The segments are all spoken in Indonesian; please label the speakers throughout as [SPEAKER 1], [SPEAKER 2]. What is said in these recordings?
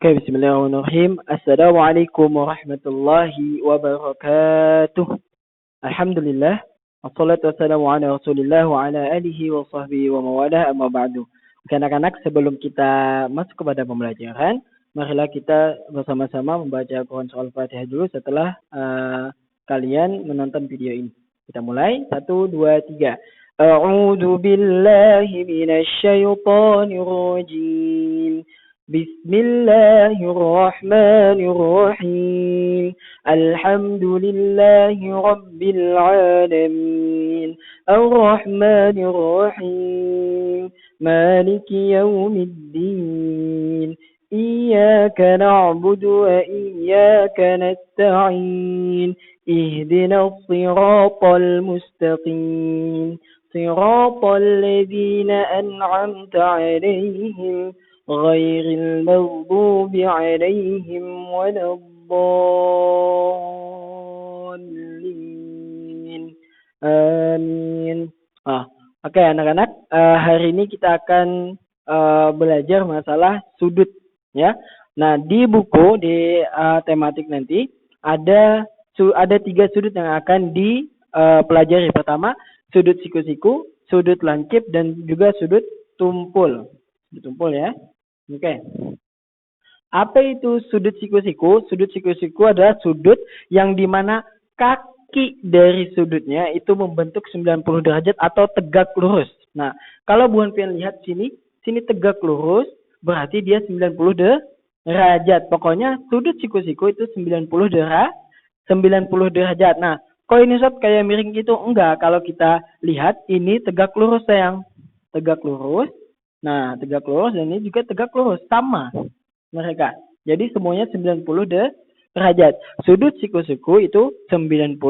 [SPEAKER 1] Oke, bismillahirrahmanirrahim. Assalamualaikum warahmatullahi wabarakatuh. Alhamdulillah. Wassalatu wassalamu ala rasulillah wa ala alihi wa sahbihi wa mawalah amma ba'du. Oke, anak-anak, sebelum kita masuk kepada pembelajaran, marilah kita bersama-sama membaca Quran Surah Al-Fatihah dulu setelah kalian menonton video ini. Kita mulai. 1, 2, 3. A'udzu billahi minasy syaithanir rajim. بسم الله الرحمن الرحيم الحمد لله رب العالمين الرحمن الرحيم مالك يوم الدين إياك نعبد وإياك نستعين اهدنا الصراط المستقيم صراط الذين أنعمت عليهم غير المغضوب عليهم ولا الضالين آمين. Oke, anak-anak, hari ini kita akan belajar masalah sudut ya. Nah, di buku di tematik nanti ada 3 sudut yang akan dipelajari. Pertama, sudut siku-siku, sudut lancip, dan juga sudut tumpul. Sudut tumpul ya. Oke. Apa itu sudut siku-siku? Sudut siku-siku adalah sudut yang dimana kaki dari sudutnya itu membentuk 90 derajat atau tegak lurus. Nah, kalau Bu Hanfian lihat sini tegak lurus, berarti dia 90 derajat. Pokoknya sudut siku-siku itu 90 derajat. Nah, kok ini Ustaz kayak miring gitu? Enggak, kalau kita lihat ini tegak lurus sayang. Tegak lurus. Nah, tegak lurus dan ini juga tegak lurus. Sama mereka. Jadi semuanya 90 derajat. Sudut siku-siku itu 90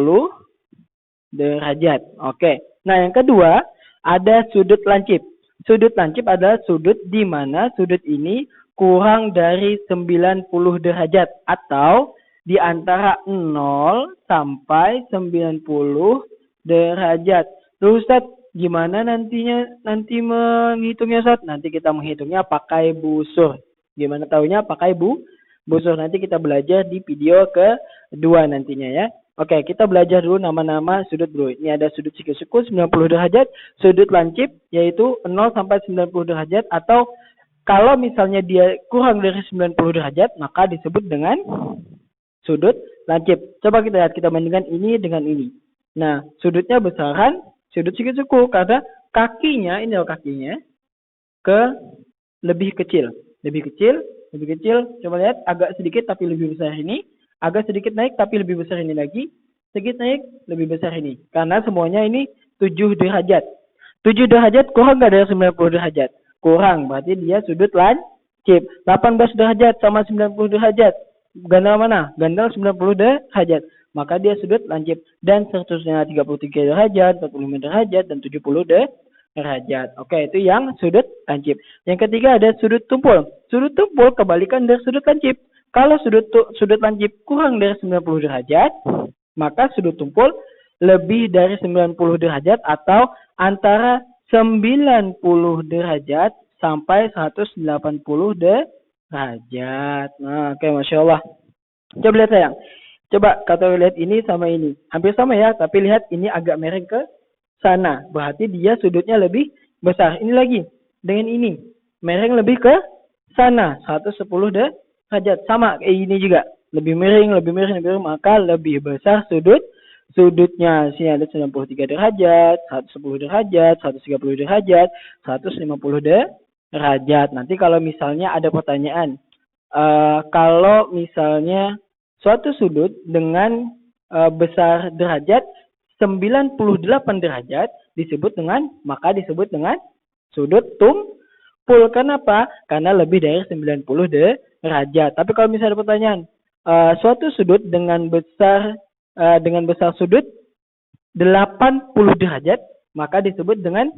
[SPEAKER 1] derajat. Oke. Nah, yang kedua ada sudut lancip. Sudut lancip adalah sudut di mana sudut ini kurang dari 90 derajat atau di antara 0 sampai 90 derajat. Terus Ustaz, gimana nanti menghitungnya Ustaz? Nanti kita menghitungnya pakai busur. Gimana taunya pakai busur? Nanti kita belajar di video kedua nantinya ya. Oke, kita belajar dulu nama-nama sudut dulu. Ini ada sudut siku-siku 90 derajat, sudut lancip yaitu 0 sampai 90 derajat, atau kalau misalnya dia kurang dari 90 derajat maka disebut dengan sudut lancip. Coba kita lihat, kita bandingkan ini dengan ini. Nah, sudutnya besaran sudut siku-siku karena kakinya, ini loh kakinya, lebih kecil. Coba lihat, agak sedikit tapi lebih besar ini. Agak sedikit naik tapi lebih besar ini lagi. Sedikit naik, lebih besar ini. Karena semuanya ini 7 derajat. 7 derajat kurang nggak dari 90 derajat? Kurang, berarti dia sudut lancip. 18 derajat sama 90 derajat. Ganda mana? Ganda 90 derajat. Maka dia sudut lancip. Dan seterusnya 33 derajat, 45 derajat, dan 70 derajat. Oke, itu yang sudut lancip. Yang ketiga ada sudut tumpul. Sudut tumpul kebalikan dari sudut lancip. Kalau sudut lancip kurang dari 90 derajat, maka sudut tumpul lebih dari 90 derajat atau antara 90 derajat sampai 180 derajat. Nah, oke, Masya Allah. Coba lihat sayang. Coba kata lihat ini sama ini. Hampir sama ya, tapi lihat ini agak miring ke sana. Berarti dia sudutnya lebih besar. Ini lagi dengan ini. Miring lebih ke sana. 110 derajat. Sama kayak ini juga. Lebih miring, maka lebih besar sudutnya. Sini ada 93 derajat, 110 derajat, 130 derajat, 150 derajat. Nanti kalau misalnya ada pertanyaan. Kalau misalnya suatu sudut dengan besar derajat 98 derajat disebut dengan sudut tumpul. Kenapa? Karena lebih dari 90 derajat. Tapi kalau misalnya ada pertanyaan, suatu sudut dengan besar sudut 80 derajat, maka disebut dengan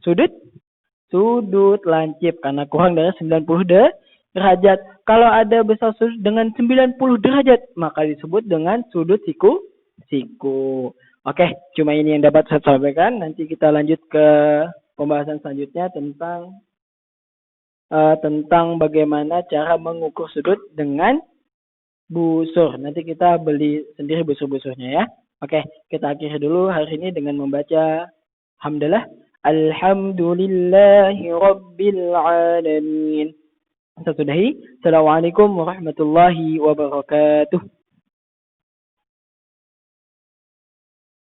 [SPEAKER 1] sudut lancip karena kurang dari 90 derajat. Kalau ada besar sudut dengan 90 derajat, maka disebut dengan sudut siku. Oke, cuma ini yang dapat saya sampaikan. Nanti kita lanjut ke pembahasan selanjutnya tentang tentang bagaimana cara mengukur sudut dengan busur. Nanti kita beli sendiri busur-busurnya ya. Oke, kita akhiri dulu hari ini dengan membaca hamdalah. Alhamdulillahi Rabbil Alamin. Kita sudahi. Assalamualaikum warahmatullahi wabarakatuh.